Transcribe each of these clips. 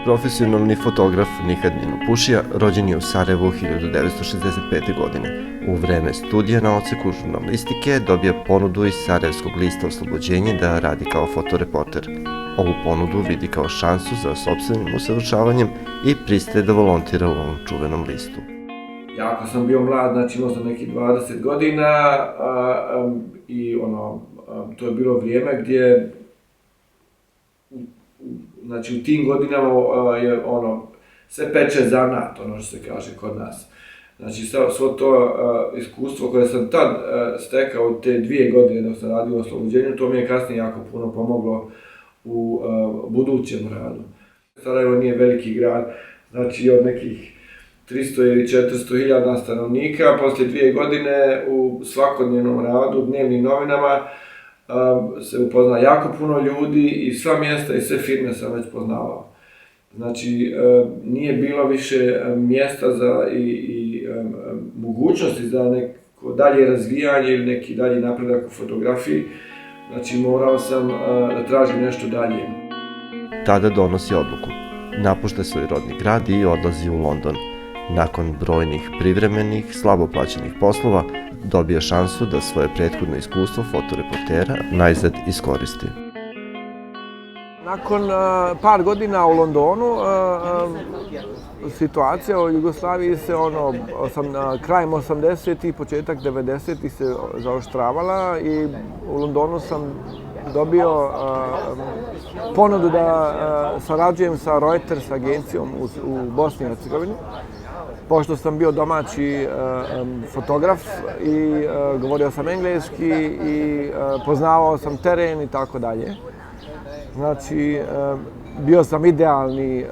Profesionalni fotograf Nihat Ninopušija rođen je u Sarajevu 1965. godine. U vreme studija na odseku žurnalistike dobija ponudu iz Sarajevskog lista Oslobođenje da radi kao fotoreporter. Ovu ponudu vidi kao šansu za sopstvenim usavršavanjem i pristaje da volontira u ovom čuvenom listu. Jako sam bio mlad, znači imao sam nekih 20 godina i to je bilo vrijeme gdje znači u tim godinama je sve peče zanat, što se kaže kod nas. Znači svo to iskustvo koje sam tad stekao te 2 godine dok sam radio u Oslobođenju, to mi je kasnije jako puno pomoglo u budućem radu. Sarajevo nije veliki grad, znači od nekih 300 ili 400 hiljada stanovnika, poslije 2 godine u svakodnevnom radu, dnevnim novinama, se upozna jako puno ljudi i sva mjesta i sve firme sam već poznavao. Znači, nije bilo više mjesta i mogućnosti za neko dalje razvijanje ili neki dalji napredak u fotografiji. Znači, morao sam da tražim nešto dalje. Tada donosi odluku. Napušta svoj rodni grad i odlazi u London. Nakon brojnih privremenih, slabo plaćenih poslova, dobija šansu da svoje prethodno iskustvo fotoreportera najzad iskoristi. Nakon par godina u Londonu, situacija u Jugoslaviji se krajem 80-ih, početak 90-ih se zaoštravala i u Londonu sam dobio ponudu da sarađujem sa Reuters agencijom u Bosni i Hercegovini. Pošto sam bio domaći fotograf i govorio sam engleski i poznavao sam teren i tako dalje. Znači, bio sam idealni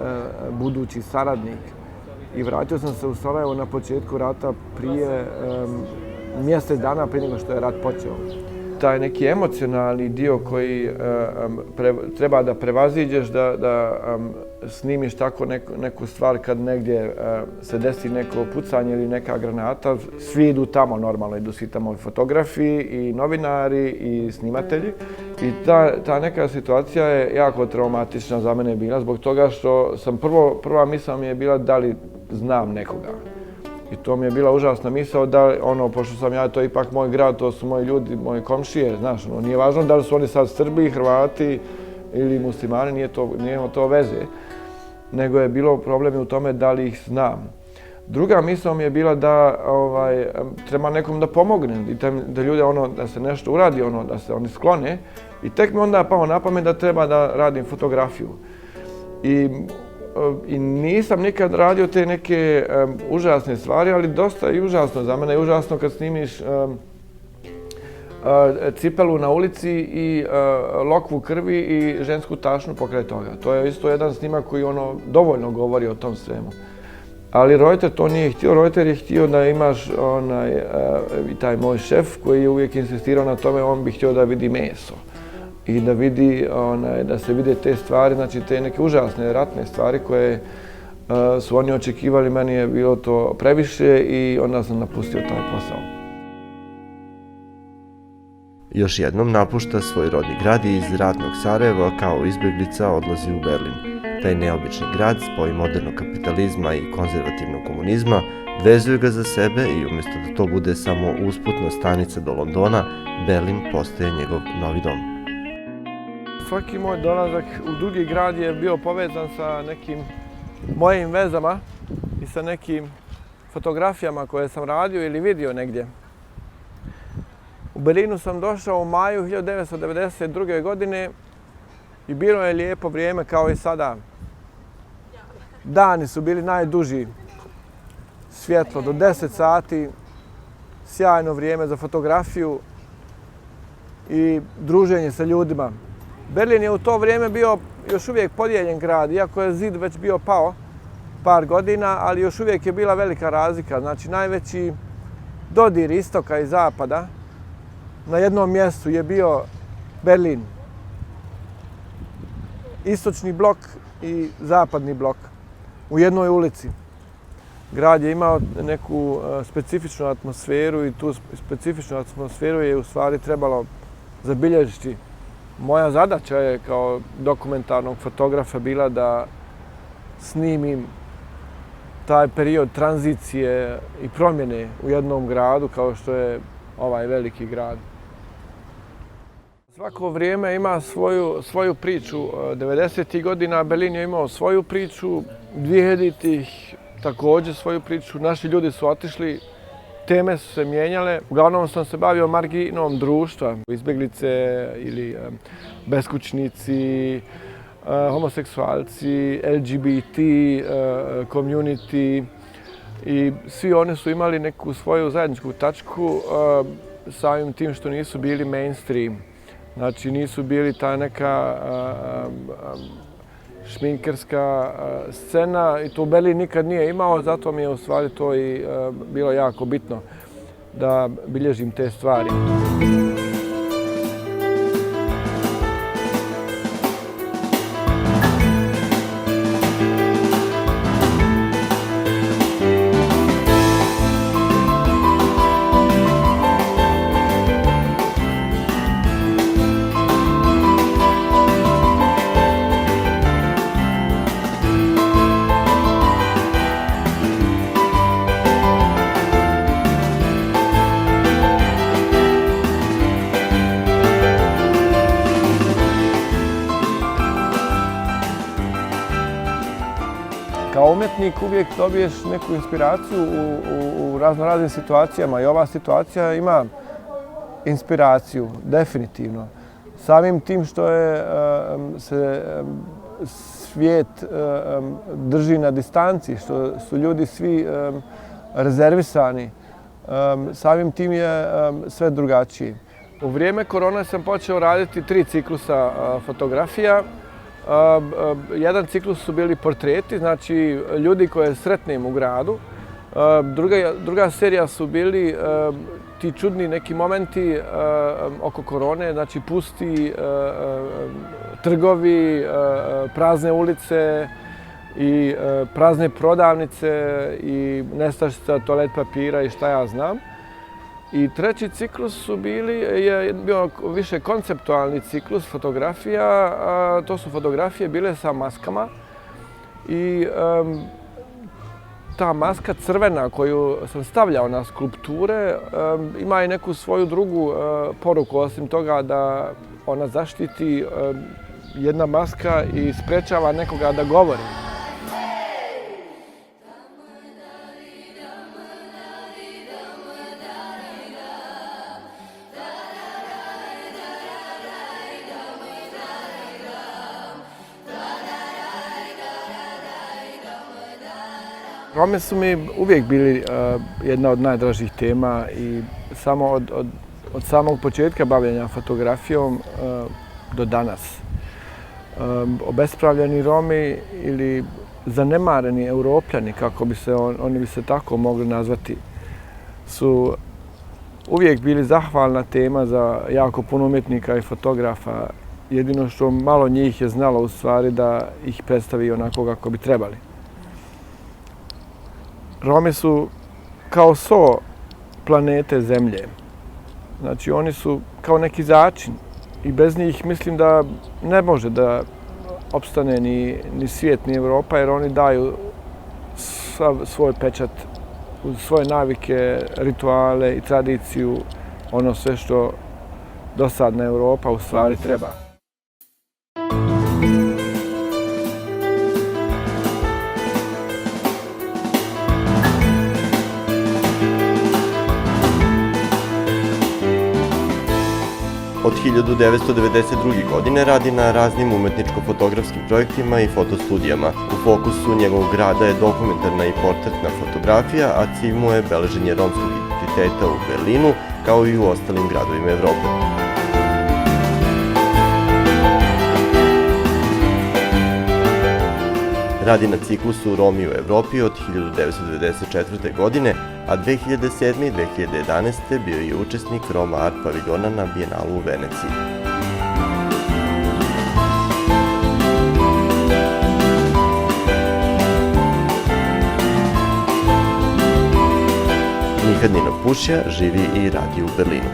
budući saradnik i vratio sam se u Sarajevo na početku rata prije mjesec dana prije nego što je rat počeo. Taj neki emocionalni dio koji treba da prevaziđeš, da snimiš tako neku stvar kad negdje se desi neko pucanje ili neka granata, svi idu tamo normalno, idu svi tamo i fotografi i novinari i snimatelji. I ta neka situacija je jako traumatična za mene bila zbog toga što sam prva misao mi je bila da li znam nekoga. I to mi je bila užasna misao da, pošto sam ja, to je ipak moj grad, to su moji ljudi, moji komšije, znaš, nije važno da li su oni sad Srbi, Hrvati ili muslimani, nije to veze. Nego je bilo problem u tome da li ih znam. Druga misao mi je bila da treba nekom da pomognem, da ljude, da se nešto uradi, da se oni sklone. I tek mi onda pao na pamet da treba da radim fotografiju. I nisam nikad radio te neke užasne stvari, ali dosta je užasno. Za mene je užasno kad snimiš cipelu na ulici i lokvu krvi i žensku tašnu pokraj toga. To je isto jedan snimak koji dovoljno govori o tom svemu. Ali Reuter to nije htio. Reuter je htio da imaš taj moj šef koji je uvijek insistirao na tome, on bi htio da vidi meso. I da vidi, da se vide te stvari, znači te neke užasne ratne stvari koje su oni očekivali, meni je bilo to previše i onda sam napustio taj posao. Još jednom napušta svoj rodni grad i iz ratnog Sarajeva kao izbjeglica odlazi u Berlin. Taj neobični grad, spoj modernog kapitalizma i konzervativnog komunizma, vezuje ga za sebe i umjesto da to bude samo usputna stanica do Londona, Berlin postaje njegov novi dom. Svaki moj dolazak u drugi grad je bio povezan sa nekim mojim vezama i sa nekim fotografijama koje sam radio ili vidio negdje. U Berlinu sam došao u maju 1992. godine i bilo je lijepo vrijeme kao i sada. Dani su bili najduži, svjetlo do 10 sati, sjajno vrijeme za fotografiju i druženje sa ljudima. Berlin je u to vrijeme bio još uvijek podijeljen grad, iako je zid već bio pao par godina, ali još uvijek je bila velika razlika. Znači, najveći dodir istoka i zapada na jednom mjestu je bio Berlin. Istočni blok i zapadni blok u jednoj ulici. Grad je imao neku specifičnu atmosferu i tu specifičnu atmosferu je u stvari trebalo zabilježiti. Moja zadaća je kao dokumentarnog fotografa bila da snimim taj period tranzicije i promjene u jednom gradu kao što je ovaj veliki grad. Svako vrijeme ima svoju priču. 90. godina Berlin je imao svoju priču, 2000-ih također svoju priču. Naši ljudi su otišli, teme su se mijenjale. Uglavnom sam se bavio marginom društva, izbjeglice ili beskućnici, homoseksualci, LGBT, community i svi oni su imali neku svoju zajedničku tačku samim tim što nisu bili mainstream. Znači nisu bili ta neka šminkerska scena i to Berlin nikad nije imao, zato mi je u stvari to i bilo jako bitno da bilježim te stvari. Kao umjetnik uvijek dobiješ neku inspiraciju u raznoraznim situacijama i ova situacija ima inspiraciju, definitivno. Samim tim što se svijet drži na distanci, što su ljudi svi rezervisani, samim tim je sve drugačije. U vrijeme korone sam počeo raditi 3 ciklusa fotografija. Jedan ciklus su bili portreti, znači ljudi koje sretnem u gradu. Druga serija su bili ti čudni neki momenti oko korone, znači pusti trgovi, prazne ulice i prazne prodavnice i nestašica toalet papira i šta ja znam. I treći ciklus je bio više konceptualni ciklus fotografija. To su fotografije bile sa maskama i ta maska crvena koju sam stavljao na skulpture ima i neku svoju drugu poruku, osim toga da ona zaštiti jedna maska i sprečava nekoga da govori. Romi su mi uvijek bili jedna od najdražih tema i samo od samog početka bavljenja fotografijom do danas. Obespravljeni Romi ili zanemareni Europljani, kako bi se oni bi se tako mogli nazvati, su uvijek bili zahvalna tema za jako puno umjetnika i fotografa. Jedino što malo njih je znalo u stvari da ih predstavi onako kako bi trebali. Romi su kao so planete Zemlje. Znači oni su kao neki začin i bez njih mislim da ne može da opstane ni svijet ni Europa, jer oni daju svoj pečat uz svoje navike, rituale i tradiciju, ono sve što dosadna Europa u stvari treba. Od 1992. godine radi na raznim umetničko-fotografskim projektima i fotostudijama. U fokusu njegovog rada je dokumentarna i portretna fotografija, a cilj mu je beleženje romskog identiteta u Berlinu, kao i u ostalim gradovima Evrope. Radi na ciklusu Romi u Evropi od 1994. godine, a 2007. i 2011. bio je učesnik Roma Art paviljona na Bijenalu u Veneciji. Nikad Nino Pušja živi i radi u Berlinu.